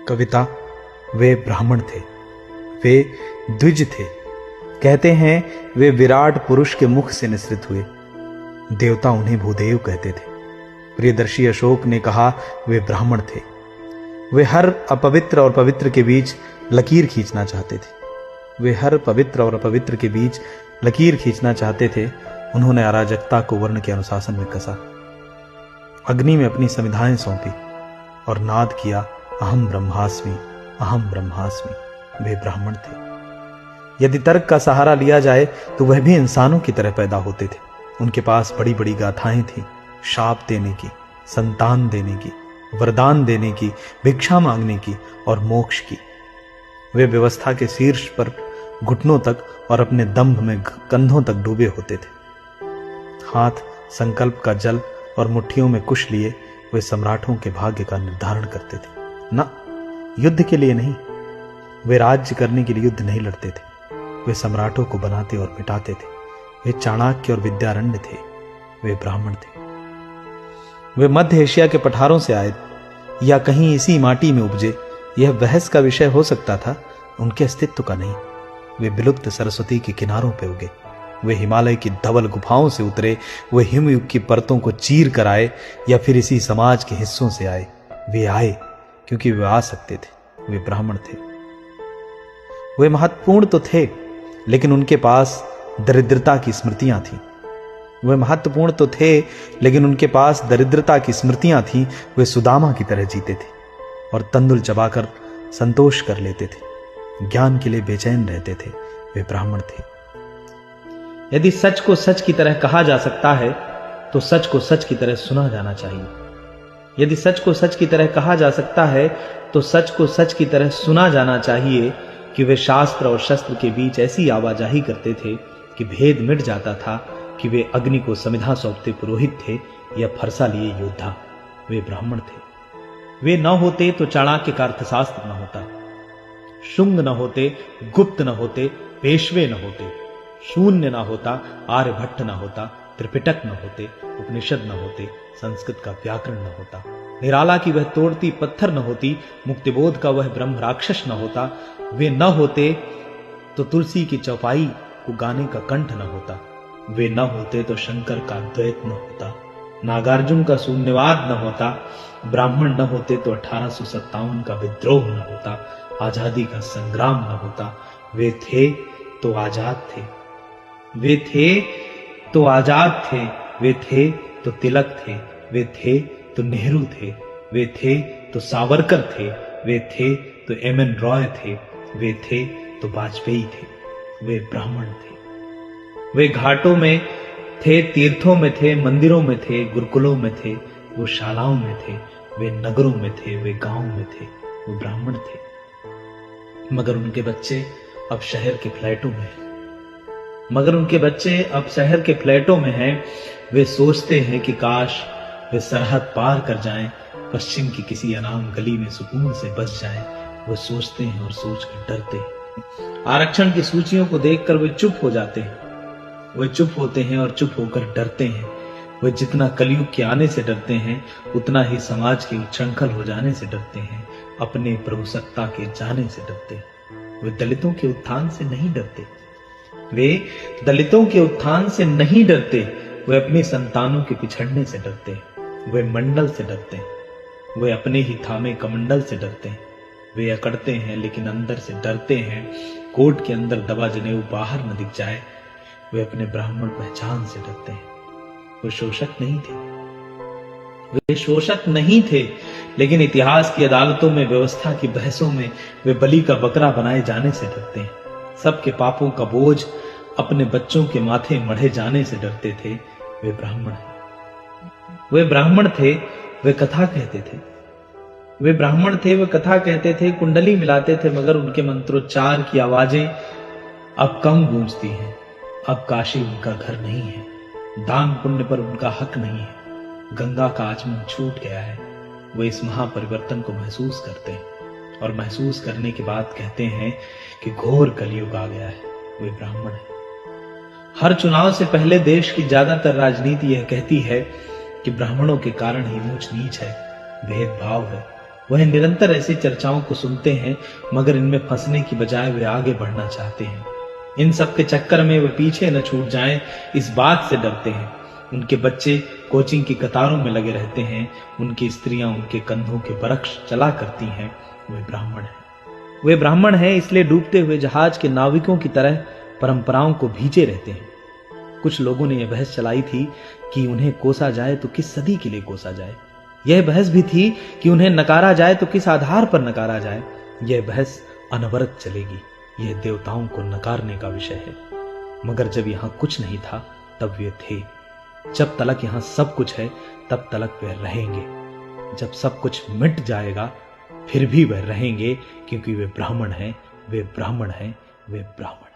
कविता। वे ब्राह्मण थे, वे द्विज थे। कहते हैं वे विराट पुरुष के मुख से निसृत हुए। देवता उन्हें भूदेव कहते थे। प्रियदर्शी अशोक ने कहा वे ब्राह्मण थे। वे हर अपवित्र और पवित्र के बीच लकीर खींचना चाहते थे। वे हर पवित्र और अपवित्र के बीच लकीर खींचना चाहते थे। उन्होंने अराजकता को वर्ण के अनुशासन में कसा, अग्नि में अपनी संविधाएं सौंपी और नाद किया अहम ब्रह्मास्मि, अहम ब्रह्मास्मि। वे ब्राह्मण थे। यदि तर्क का सहारा लिया जाए तो वह भी इंसानों की तरह पैदा होते थे। उनके पास बड़ी बड़ी गाथाएं थीं, शाप देने की, संतान देने की, वरदान देने की, भिक्षा मांगने की और मोक्ष की। वे व्यवस्था के शीर्ष पर घुटनों तक और अपने दंभ में कंधों तक डूबे होते थे। हाथ संकल्प का जल और मुट्ठियों में कुश लिए वे सम्राटों के भाग्य का निर्धारण करते थे। न युद्ध के लिए नहीं, वे राज्य करने के लिए युद्ध नहीं लड़ते थे। वे सम्राटों को बनाते और मिटाते थे। वे चाणक्य और विद्यारण्य थे। वे ब्राह्मण थे। वे मध्य एशिया के पठारों से आए या कहीं इसी माटी में उपजे, यह बहस का विषय हो सकता था, उनके अस्तित्व का नहीं। वे विलुप्त सरस्वती के किनारों पर उगे। वे हिमालय की धवल गुफाओं से उतरे। वे हिमयुग की परतों को चीर कर आए या फिर इसी समाज के हिस्सों से आए। वे आए क्योंकि वे आ सकते थे। वे ब्राह्मण थे। वे महत्वपूर्ण तो थे, लेकिन उनके पास दरिद्रता की स्मृतियां थीं। वे महत्वपूर्ण तो थे, लेकिन उनके पास दरिद्रता की स्मृतियां थीं। वे सुदामा की तरह जीते थे और तंदुल चबाकर संतोष कर लेते थे। ज्ञान के लिए बेचैन रहते थे। वे ब्राह्मण थे। यदि सच को सच की तरह कहा जा सकता है तो सच को सच की तरह सुना जाना चाहिए। यदि सच को सच की तरह कहा जा सकता है तो सच को सच की तरह सुना जाना चाहिए कि वे शास्त्र और शस्त्र के बीच ऐसी आवाजाही करते थे कि भेद मिट जाता था कि वे अग्नि को समिधा सौंपते पुरोहित थे या फरसा लिए योद्धा। वे ब्राह्मण थे। वे न होते तो चाणक्य का अर्थशास्त्र न होता, शुंग न होते, गुप्त न होते, पेशवे न होते, शून्य न होता, आर्यभट्ट न होता, त्रिपिटक न होते, उपनिषद न होते, संस्कृत का व्याकरण न होता, निराला की वह तोड़ती पत्थर न होती, मुक्तिबोध का वह ब्रह्म राक्षस न होता। वे न होते तो तुलसी की चौपाई को गाने का कंठ न होता। वे न होते तो शंकर का द्वैत न होता, नागार्जुन का शून्यवाद न होता। ब्राह्मण न होते तो 1857 का विद्रोह न होता, आजादी का संग्राम न होता। वे थे तो आजाद थे। वे थे तो आजाद थे। वे थे तो तिलक थे। वे थे तो नेहरू थे। वे थे तो सावरकर थे। वे थे तो एमएन रॉय थे। वे थे तो वाजपेयी थे। वे ब्राह्मण थे। वे घाटों में थे, तीर्थों में थे, मंदिरों में थे, गुरुकुलों में थे, वो शालाओं में थे, वे नगरों में थे, वे गांवों में थे। वो ब्राह्मण थे। मगर उनके बच्चे अब शहर के फ्लैटों में हैं। मगर उनके बच्चे अब शहर के फ्लैटों में हैं। वे सोचते हैं कि काश वे सरहद पार कर जाएं, पश्चिम की किसी अनाम गली में सुकून से बस जाएं। वो सोचते हैं और सोचकर डरते हैं। आरक्षण की सूचियों को देखकर वे चुप हो जाते हैं। वे चुप होते हैं और चुप होकर डरते हैं। वे जितना कलयुग के आने से डरते हैं, उतना ही समाज के उच्छृंखल हो जाने से डरते हैं, अपने प्रभुसत्ता के जाने से डरते हैं। वे दलितों के उत्थान से नहीं डरते। वे दलितों के उत्थान से नहीं डरते। वे अपनी संतानों के पिछड़ने से डरते हैं। वे मंडल से डरते हैं। वे अपने ही थामे कमंडल से डरते हैं। वे अकड़ते हैं लेकिन अंदर से डरते हैं। कोट के अंदर दबा जनेऊ बाहर न दिख जाए। वे अपने ब्राह्मण पहचान से डरते हैं। वे शोषक नहीं थे। वे शोषक नहीं थे, लेकिन इतिहास की अदालतों में, व्यवस्था की बहसों में वे बलि का बकरा बनाए जाने से डरते हैं। सबके पापों का बोझ अपने बच्चों के माथे मढ़े जाने से डरते थे। वे ब्राह्मण हैं। वे ब्राह्मण थे। वे कथा कहते थे। वे ब्राह्मण थे। वे कथा कहते थे, कुंडली मिलाते थे, मगर उनके मंत्रोच्चार की आवाजें अब कम गूंजती हैं। अब काशी उनका घर नहीं है। दान पुण्य पर उनका हक नहीं है। गंगा का आचमन छूट गया है। वे इस महापरिवर्तन को महसूस करते हैं और महसूस करने के बाद कहते हैं कि घोर कलयुग आ गया है। वे ब्राह्मण हैं। हर चुनाव से पहले देश की ज्यादातर राजनीति यह कहती है कि ब्राह्मणों के कारण ही ऊंच नीच है, भेदभाव है, वह निरंतर ऐसी चर्चाओं को सुनते हैं, मगर इनमें फंसने की बजाय वे आगे बढ़ना चाहते हैं। इन सब के चक्कर में वे पीछे न छूट जाएं, इस बात से डरते हैं। उनके बच्चे कोचिंग की कतारों में लगे रहते हैं, उनकी स्त्रियां उनके कंधों के बरक्स चला करती हैं। वे ब्राह्मण हैं, इसलिए डूबते हुए जहाज के नाविकों की तरह परंपराओं को भींचे रहते हैं। कुछ लोगों ने यह बहस चलाई थी कि उन्हें कोसा जाए तो किस सदी के लिए कोसा जाए। यह बहस भी थी कि उन्हें नकारा जाए तो किस आधार पर नकारा जाए। यह बहस अनवरत चलेगी। यह देवताओं को नकारने का विषय है। मगर जब यहां कुछ नहीं था तब वे थे। जब तलक यहां सब कुछ है तब तलक वे रहेंगे। जब सब कुछ मिट जाएगा फिर भी वे रहेंगे, क्योंकि वे ब्राह्मण हैं, वे ब्राह्मण हैं, वे ब्राह्मण।